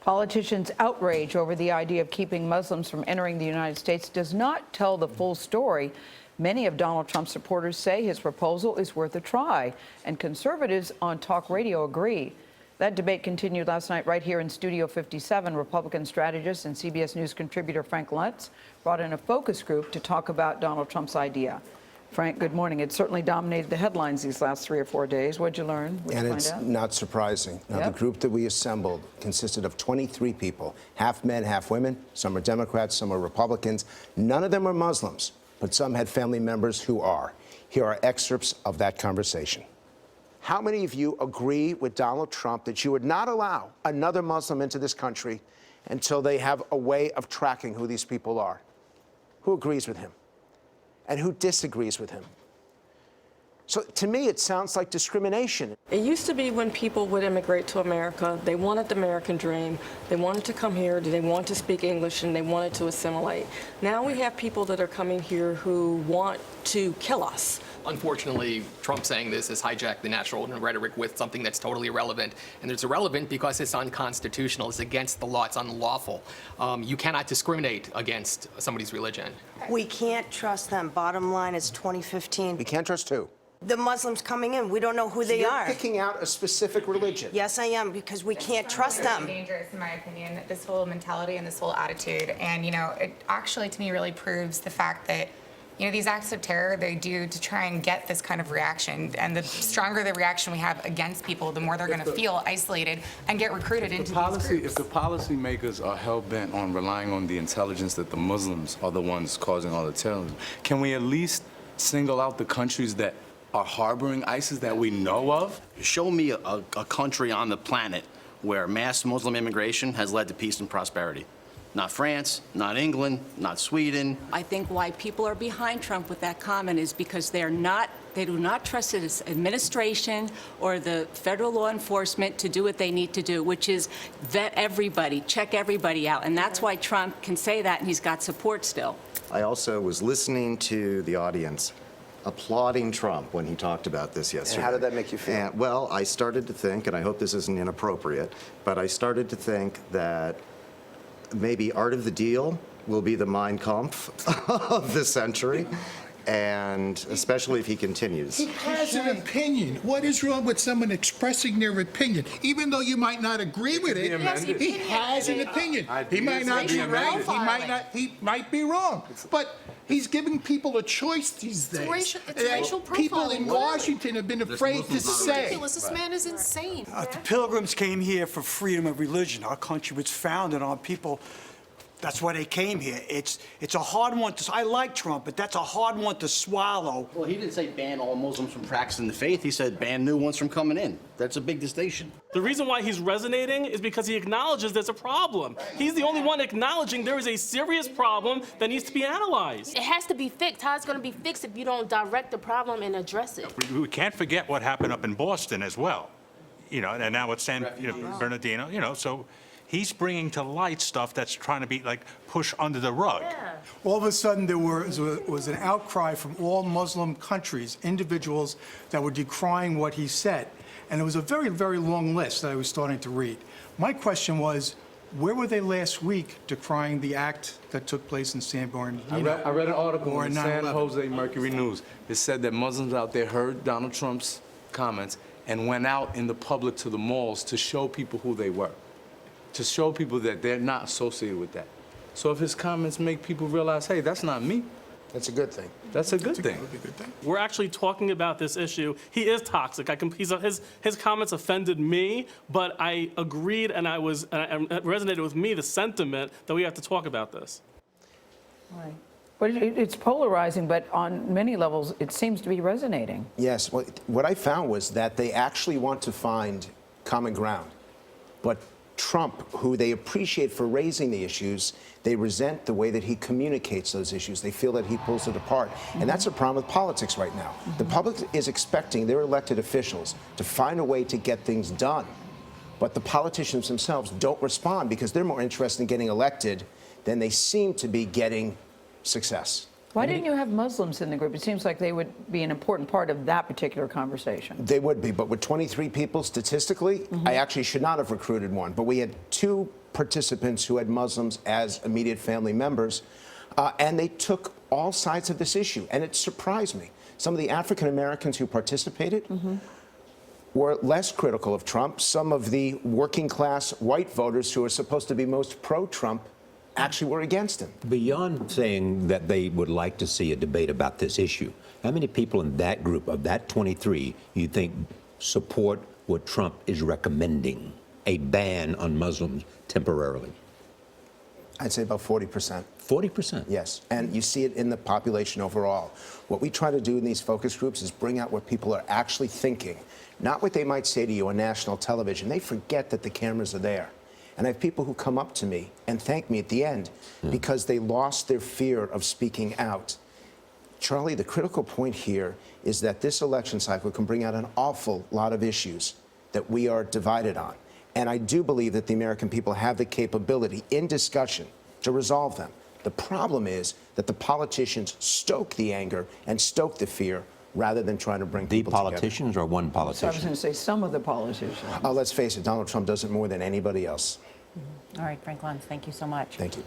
Politicians' outrage over the idea of keeping Muslims from entering the United States does not tell the full story. Many of Donald Trump's supporters say his proposal is worth a try, and conservatives on talk radio agree. That debate continued last night right here in Studio 57. Republican strategist and CBS News contributor Frank Luntz brought in a focus group to talk about Donald Trump's idea. Frank, good morning. It certainly dominated the headlines these last 3 or 4 days. What'd you learn? And it's not surprising. Now, the group that we assembled consisted of 23 people, half men, half women. Some are Democrats, some are Republicans. None of them are Muslims, but some had family members who are. Here are excerpts of that conversation. How many of you agree with Donald Trump that you would not allow another Muslim into this country until they have a way of tracking who these people are? Who agrees with him? And who disagrees with him? So to me, it sounds like discrimination. It used to be when people would immigrate to America, they wanted the American dream, they wanted to come here, they wanted to speak English, and they wanted to assimilate. Now we have people that are coming here who want to kill us. Unfortunately, Trump saying this has hijacked the national rhetoric with something that's totally irrelevant. And it's irrelevant because it's unconstitutional. It's against the law. It's unlawful. You cannot discriminate against somebody's religion. We can't trust them. Bottom line is 2015. We can't trust who? The Muslims coming in, we don't know who they are. You're picking out a specific religion. Yes, I am, because we can't trust them. It's dangerous, in my opinion, this whole mentality and this whole attitude. And, you know, it actually, to me, really proves the fact that, you know, these acts of terror, they do to try and get this kind of reaction. And the stronger the reaction we have against people, the more they're going to feel isolated and get recruited into these groups. If the policymakers are hell-bent on relying on the intelligence that the Muslims are the ones causing all the terrorism, can we at least single out the countries that are harboring ISIS that we know of? Show me a country on the planet where mass Muslim immigration has led to peace and prosperity. Not France, not England, not Sweden. I think why people are behind Trump with that comment is because they do not trust his administration or the federal law enforcement to do what they need to do, which is vet everybody, check everybody out. And that's why Trump can say that, and he's got support still. I also was listening to the audience applauding Trump when he talked about this yesterday. And how did that make you feel? And, well, I started to think, and I hope this isn't inappropriate, but I started to think that maybe Art of the Deal will be the Mein Kampf of the century, and especially if he continues. He has an opinion. What is wrong with someone expressing their opinion? Even though you might not agree with it, he has an opinion. He might not be right, he might be wrong. But he's giving people a choice these days. It's racial profiling. People in Washington have been afraid to say. This man is insane. The Pilgrims came here for freedom of religion. Our country was founded on people. That's why they came here. It's a hard one to. I like Trump, but that's a hard one to swallow. Well, he didn't say ban all Muslims from practicing the faith. He said ban new ones from coming in. That's a big distinction. The reason why he's resonating is because he acknowledges there's a problem. He's the only one acknowledging there is a serious problem that needs to be analyzed. It has to be fixed. How it's going to be fixed if you don't direct the problem and address it? We can't forget what happened up in Boston as well. You know, and now it's San Bernardino, you know, so he's bringing to light stuff that's trying to be like pushed under the rug. Yeah. All of a sudden, there was an outcry from all Muslim countries, individuals that were decrying what he said. And it was a very, very long list that I was starting to read. My question was, where were they last week decrying the act that took place in San Bernardino? I read an article in San 9/11? Jose Mercury News. It said that Muslims out there heard Donald Trump's comments and went out in the public to the malls to show people who they were, to show people that they're not associated with that. So if his comments make people realize, hey, that's not me, that's a good thing. That's a good thing. We're actually talking about this issue. He is toxic. His comments offended me, but I agreed and it resonated with me, the sentiment that we have to talk about this. Right. But it's polarizing, but on many levels, it seems to be resonating. Yes. Well, what I found was that they actually want to find common ground. But Trump, who they appreciate for raising the issues, they resent the way that he communicates those issues. They feel that he pulls it apart. And that's a problem with politics right now. The public is expecting their elected officials to find a way to get things done. But the politicians themselves don't respond because they're more interested in getting elected than they seem to be getting success. Why didn't you have Muslims in the group? It seems like they would be an important part of that particular conversation. They would be, but with 23 people statistically, I actually should not have recruited one. But we had 2 participants who had Muslims as immediate family members, and they took all sides of this issue, and it surprised me. Some of the African Americans who participated were less critical of Trump. Some of the working class white voters who are supposed to be most pro-Trump actually were against him. Beyond saying that they would like to see a debate about this issue, how many people in that group, of that 23, you think support what Trump is recommending, a ban on Muslims temporarily? I'd say about 40%. 40%? Yes, and you see it in the population overall. What we try to do in these focus groups is bring out what people are actually thinking, not what they might say to you on national television. They forget that the cameras are there. And I have people who come up to me and thank me at the end because they lost their fear of speaking out. Charlie, the critical point here is that this election cycle can bring out an awful lot of issues that we are divided on. And I do believe that the American people have the capability in discussion to resolve them. The problem is that the politicians stoke the anger and stoke the fear rather than trying to bring people together. The politicians or one So I was politician? going to say some of the politicians. Let's face it, Donald Trump does it more than anybody else. All right, Frank Luntz, thank you so much. Thank you.